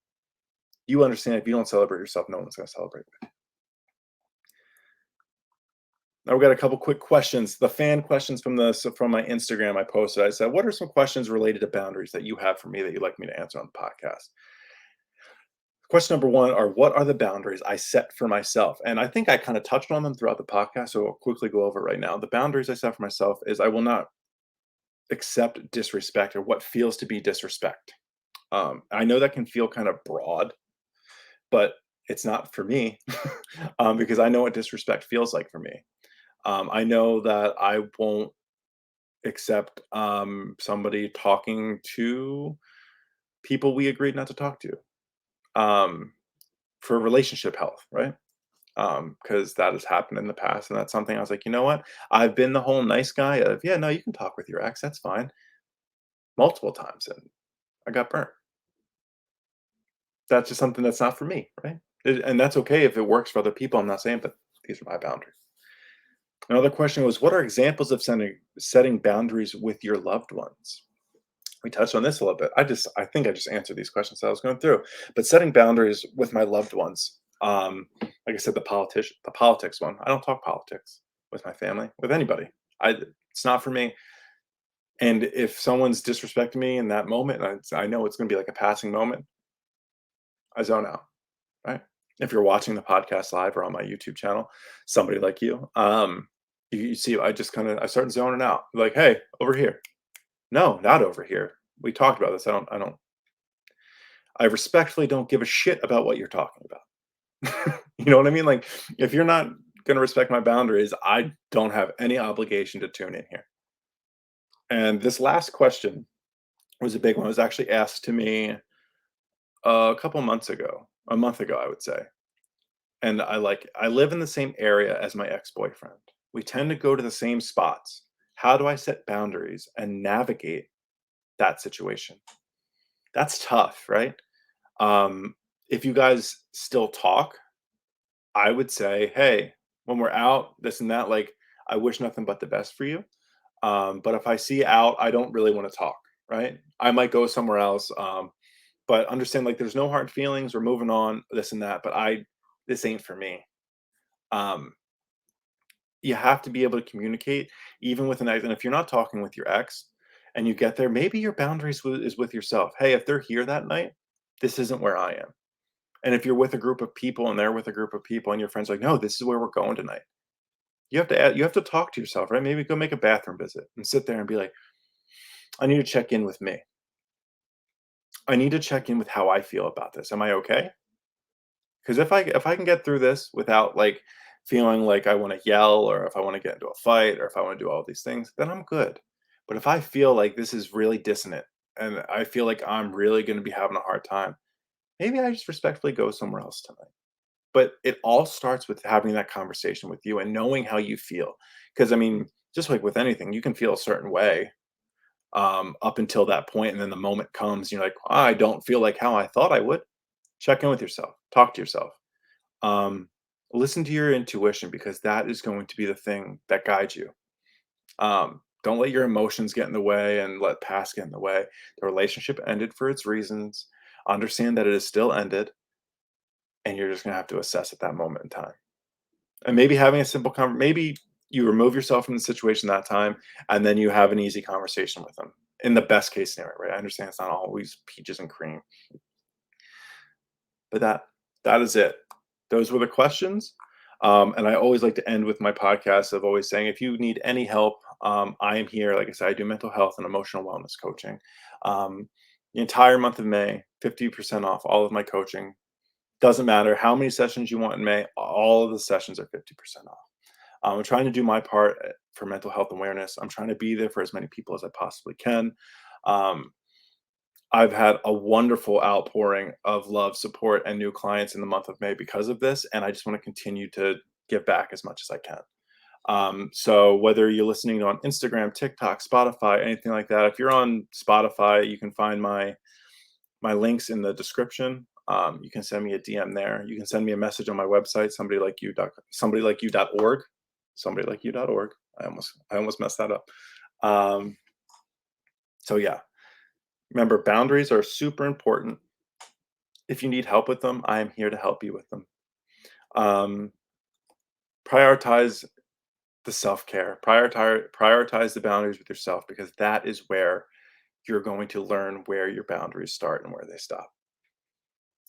You understand if you don't celebrate yourself, no one's going to celebrate you. Now we've got a couple quick questions. The fan questions from my Instagram I posted. I said, what are some questions related to boundaries that you have for me that you'd like me to answer on the podcast? Question number one are what are the boundaries I set for myself? And I think I kind of touched on them throughout the podcast, so I'll quickly go over it right now. The boundaries I set for myself is I will not accept disrespect or what feels to be disrespect. I know that can feel kind of broad, but it's not for me because I know what disrespect feels like for me. I know that I won't except somebody talking to people we agreed not to talk to, um, for relationship health, right? Because that has happened in the past, and that's something I was like, you know what? I've been the whole nice guy of, yeah, no, you can talk with your ex, that's fine, multiple times, and I got burnt. That's just something that's not for me, right? And that's okay if it works for other people. I'm not saying, but these are my boundaries. Another question was, what are examples of setting boundaries with your loved ones? We touched on this a little bit. I think I just answered these questions that I was going through. But setting boundaries with my loved ones, like I said, the politics one. I don't talk politics with my family, with anybody. It's not for me. And if someone's disrespecting me in that moment, and I know it's going to be like a passing moment, I zone out. Right? If you're watching the podcast live or on my YouTube channel, somebody like you, you see, I start zoning out. Like, hey, over here. No, not over here. We talked about this. I respectfully don't give a shit about what you're talking about. You know what I mean? Like, if you're not going to respect my boundaries, I don't have any obligation to tune in here. And this last question was a big one. It was actually asked to me a couple months ago, a month ago, I would say. And I live in the same area as my ex-boyfriend. We tend to go to the same spots. How do I set boundaries and navigate that situation? That's tough, right? Um, if you guys still talk, I would say, hey, when we're out, this and that, like, I wish nothing but the best for you. But if I see out, I don't really want to talk, right? I might go somewhere else. But understand, like, there's no hard feelings. We're moving on, this and that. But this ain't for me. Um, you have to be able to communicate even with an ex. And if you're not talking with your ex and you get there, maybe your boundaries is with yourself. Hey, if they're here that night, this isn't where I am. And if you're with a group of people and they're with a group of people and your friends are like, no, this is where we're going tonight. You have to talk to yourself, right? Maybe go make a bathroom visit and sit there and be like, I need to check in with me. I need to check in with how I feel about this. Am I okay? Because if I can get through this without like feeling like I want to yell or if I want to get into a fight or if I want to do all these things, then I'm good. But if I feel like this is really dissonant and I feel like I'm really going to be having a hard time, maybe I just respectfully go somewhere else tonight. But it all starts with having that conversation with you and knowing how you feel. Because I mean, just like with anything, you can feel a certain way up until that point, and then the moment comes, you're like, I don't feel like how I thought I would. Check in with yourself. Talk to yourself. Um, Listen to your intuition because that is going to be the thing that guides you. Don't let your emotions get in the way and let past get in the way. The relationship ended for its reasons. Understand that it is still ended, and you're just going to have to assess at that moment in time. And maybe having a simple maybe you remove yourself from the situation that time, and then you have an easy conversation with them. In the best case scenario, right? I understand it's not always peaches and cream, but that is it. Those were the questions. And I always like to end with my podcast of always saying, if you need any help, I am here. Like I said, I do mental health and emotional wellness coaching. Um, the entire month of May, 50% off all of my coaching. Doesn't matter how many sessions you want in May, all of the sessions are 50% off. I'm trying to do my part for mental health awareness. I'm trying to be there for as many people as I possibly can. Um, I've had a wonderful outpouring of love, support, and new clients in the month of May because of this, and I just want to continue to give back as much as I can. So whether you're listening on Instagram, TikTok, Spotify, anything like that, if you're on Spotify, you can find my links in the description. You can send me a DM there. You can send me a message on my website, somebodylikeyou.org. Somebodylikeyou.org. I almost messed that up. Um, so yeah, remember, boundaries are super important. If you need help with them, I am here to help you with them. Um, Prioritize the self-care. Prioritize the boundaries with yourself because that is where you're going to learn where your boundaries start and where they stop.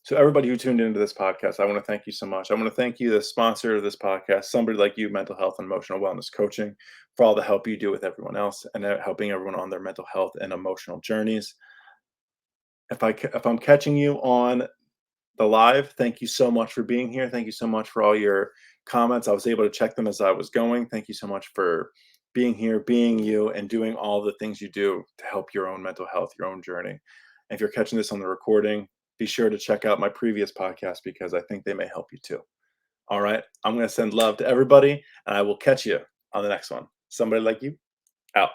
So everybody who tuned into this podcast, I want to thank you so much. I want to thank you, the sponsor of this podcast, somebody like you, Mental Health and Emotional Wellness Coaching, for all the help you do with everyone else and helping everyone on their mental health and emotional journeys. If I'm catching you on the live, thank you so much for being here. Thank you so much for all your comments. I was able to check them as I was going. Thank you so much for being here, being you, and doing all the things you do to help your own mental health, your own journey. And if you're catching this on the recording, be sure to check out my previous podcast because I think they may help you too. All right. I'm going to send love to everybody, and I will catch you on the next one. Somebody like you, out.